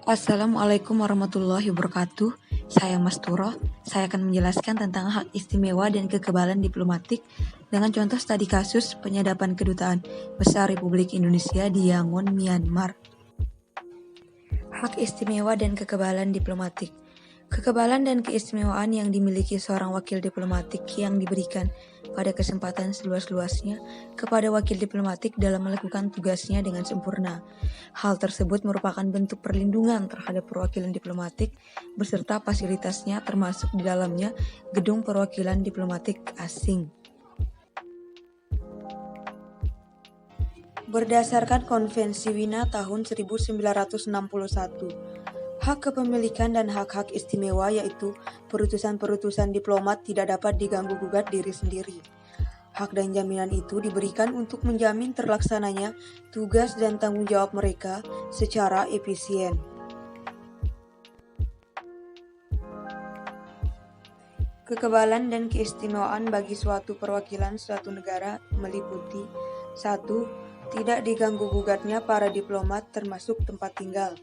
Assalamualaikum warahmatullahi wabarakatuh. Saya Mas Turo. Saya akan menjelaskan tentang hak istimewa dan kekebalan diplomatik dengan contoh studi kasus penyadapan Kedutaan Besar Republik Indonesia di Yangon, Myanmar. Hak istimewa dan kekebalan diplomatik. Kekebalan dan keistimewaan yang dimiliki seorang wakil diplomatik yang diberikan pada kesempatan seluas-luasnya kepada wakil diplomatik dalam melakukan tugasnya dengan sempurna. Hal tersebut merupakan bentuk perlindungan terhadap perwakilan diplomatik beserta fasilitasnya, termasuk di dalamnya gedung perwakilan diplomatik asing. Berdasarkan Konvensi Wina tahun 1961, hak kepemilikan dan hak-hak istimewa yaitu perutusan-perutusan diplomat tidak dapat diganggu-gugat diri sendiri. Hak dan jaminan itu diberikan untuk menjamin terlaksananya tugas dan tanggung jawab mereka secara efisien. Kekebalan dan keistimewaan bagi suatu perwakilan suatu negara meliputi 1. Tidak diganggu-gugatnya para diplomat termasuk tempat tinggal.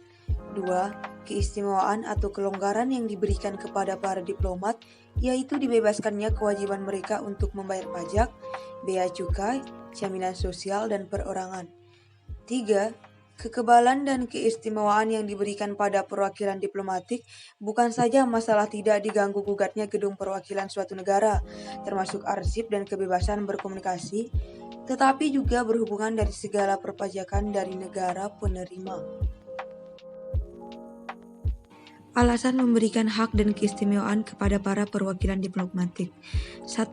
2. Keistimewaan atau kelonggaran yang diberikan kepada para diplomat, yaitu dibebaskannya kewajiban mereka untuk membayar pajak, bea cukai, jaminan sosial, dan perorangan. 3. Kekebalan dan keistimewaan yang diberikan pada perwakilan diplomatik bukan saja masalah tidak diganggu-gugatnya gedung perwakilan suatu negara, termasuk arsip dan kebebasan berkomunikasi, tetapi juga berhubungan dari segala perpajakan dari negara penerima. Alasan memberikan hak dan keistimewaan kepada para perwakilan diplomatik. 1.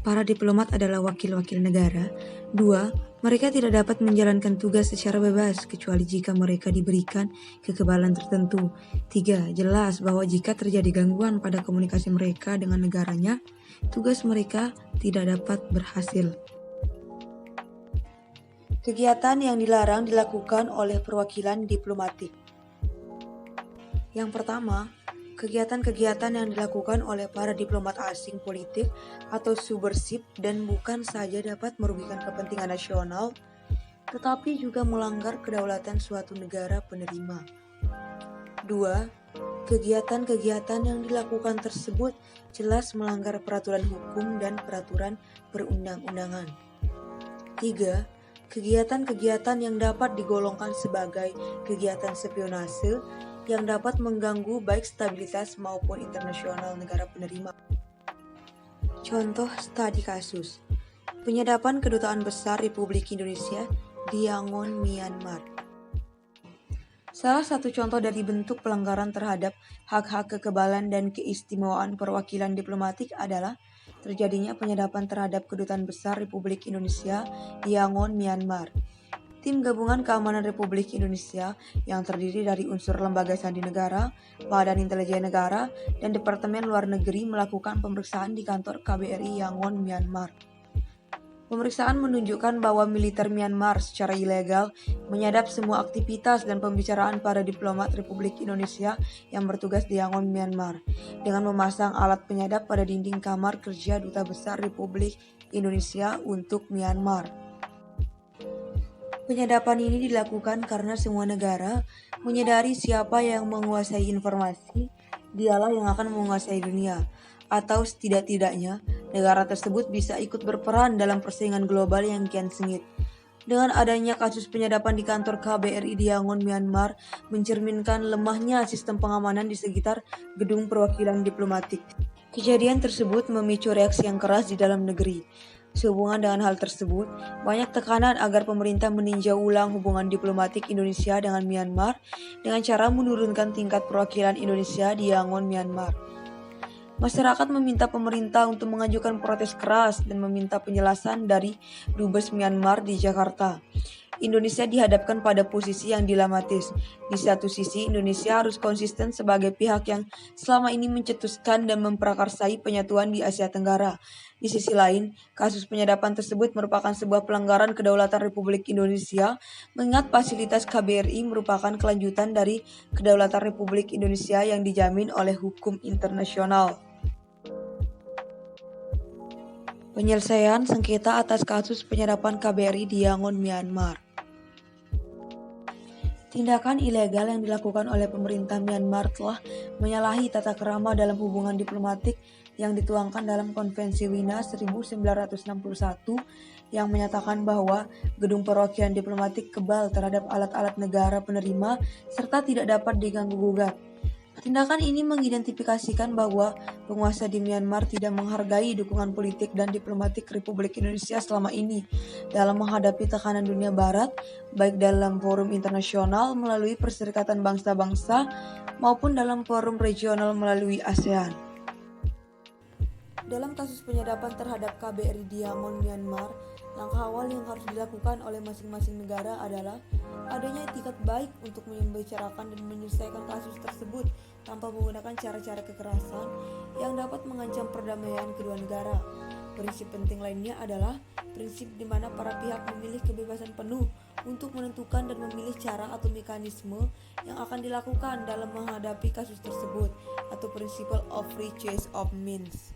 Para diplomat adalah wakil-wakil negara. 2. Mereka tidak dapat menjalankan tugas secara bebas kecuali jika mereka diberikan kekebalan tertentu. 3. Jelas bahwa jika terjadi gangguan pada komunikasi mereka dengan negaranya, tugas mereka tidak dapat berhasil. Kegiatan yang dilarang dilakukan oleh perwakilan diplomatik. Yang pertama, kegiatan-kegiatan yang dilakukan oleh para diplomat asing politik atau subversif dan bukan saja dapat merugikan kepentingan nasional, tetapi juga melanggar kedaulatan suatu negara penerima. 2. Kegiatan-kegiatan yang dilakukan tersebut jelas melanggar peraturan hukum dan peraturan perundang-undangan. 3. Kegiatan-kegiatan yang dapat digolongkan sebagai kegiatan spionase yang dapat mengganggu baik stabilitas maupun internasional negara penerima. Contoh studi kasus penyadapan Kedutaan Besar Republik Indonesia di Yangon, Myanmar. Salah satu contoh dari bentuk pelanggaran terhadap hak-hak kekebalan dan keistimewaan perwakilan diplomatik adalah terjadinya penyadapan terhadap Kedutaan Besar Republik Indonesia di Yangon, Myanmar. Tim Gabungan Keamanan Republik Indonesia yang terdiri dari unsur lembaga sandi negara, Badan Intelijen Negara, dan Departemen Luar Negeri melakukan pemeriksaan di kantor KBRI Yangon, Myanmar. Pemeriksaan menunjukkan bahwa militer Myanmar secara ilegal menyadap semua aktivitas dan pembicaraan para diplomat Republik Indonesia yang bertugas di Yangon, Myanmar, dengan memasang alat penyadap pada dinding kamar kerja Duta Besar Republik Indonesia untuk Myanmar. Penyadapan ini dilakukan karena semua negara menyadari siapa yang menguasai informasi, dialah yang akan menguasai dunia, atau setidak-tidaknya negara tersebut bisa ikut berperan dalam persaingan global yang kian sengit. Dengan adanya kasus penyadapan di kantor KBRI di Yangon, Myanmar, mencerminkan lemahnya sistem pengamanan di sekitar gedung perwakilan diplomatik. Kejadian tersebut memicu reaksi yang keras di dalam negeri. Sehubungan dengan hal tersebut, banyak tekanan agar pemerintah meninjau ulang hubungan diplomatik Indonesia dengan Myanmar dengan cara menurunkan tingkat perwakilan Indonesia di Yangon, Myanmar. Masyarakat meminta pemerintah untuk mengajukan protes keras dan meminta penjelasan dari Dubes Myanmar di Jakarta. Indonesia dihadapkan pada posisi yang dilematis. Di satu sisi, Indonesia harus konsisten sebagai pihak yang selama ini mencetuskan dan memprakarsai penyatuan di Asia Tenggara. Di sisi lain, kasus penyadapan tersebut merupakan sebuah pelanggaran kedaulatan Republik Indonesia, mengingat fasilitas KBRI merupakan kelanjutan dari kedaulatan Republik Indonesia yang dijamin oleh hukum internasional. Penyelesaian sengketa atas kasus penyadapan KBRI di Yangon, Myanmar. Tindakan ilegal yang dilakukan oleh pemerintah Myanmar telah menyalahi tata krama dalam hubungan diplomatik yang dituangkan dalam Konvensi Wina 1961 yang menyatakan bahwa gedung perwakilan diplomatik kebal terhadap alat-alat negara penerima serta tidak dapat diganggu-gugat. Tindakan ini mengidentifikasikan bahwa penguasa di Myanmar tidak menghargai dukungan politik dan diplomatik Republik Indonesia selama ini dalam menghadapi tekanan dunia barat, baik dalam forum internasional melalui Perserikatan Bangsa-Bangsa maupun dalam forum regional melalui ASEAN. Dalam kasus penyadapan terhadap KBRI Diamond Myanmar, langkah awal yang harus dilakukan oleh masing-masing negara adalah adanya etikat baik untuk membicarakan dan menyelesaikan kasus tersebut tanpa menggunakan cara-cara kekerasan yang dapat mengancam perdamaian kedua negara. Prinsip penting lainnya adalah prinsip di mana para pihak memilih kebebasan penuh untuk menentukan dan memilih cara atau mekanisme yang akan dilakukan dalam menghadapi kasus tersebut, atau principle of free choice of means.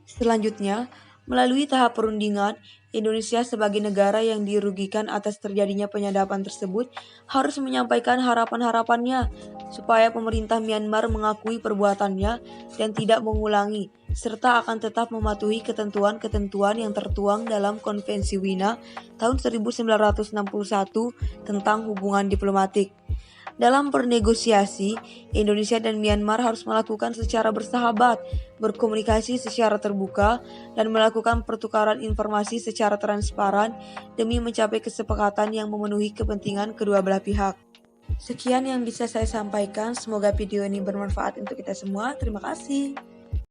Selanjutnya, melalui tahap perundingan, Indonesia sebagai negara yang dirugikan atas terjadinya penyadapan tersebut harus menyampaikan harapan-harapannya supaya pemerintah Myanmar mengakui perbuatannya dan tidak mengulangi, serta akan tetap mematuhi ketentuan-ketentuan yang tertuang dalam Konvensi Wina tahun 1961 tentang hubungan diplomatik. Dalam bernegosiasi, Indonesia dan Myanmar harus melakukan secara bersahabat, berkomunikasi secara terbuka, dan melakukan pertukaran informasi secara transparan demi mencapai kesepakatan yang memenuhi kepentingan kedua belah pihak. Sekian yang bisa saya sampaikan, semoga video ini bermanfaat untuk kita semua. Terima kasih.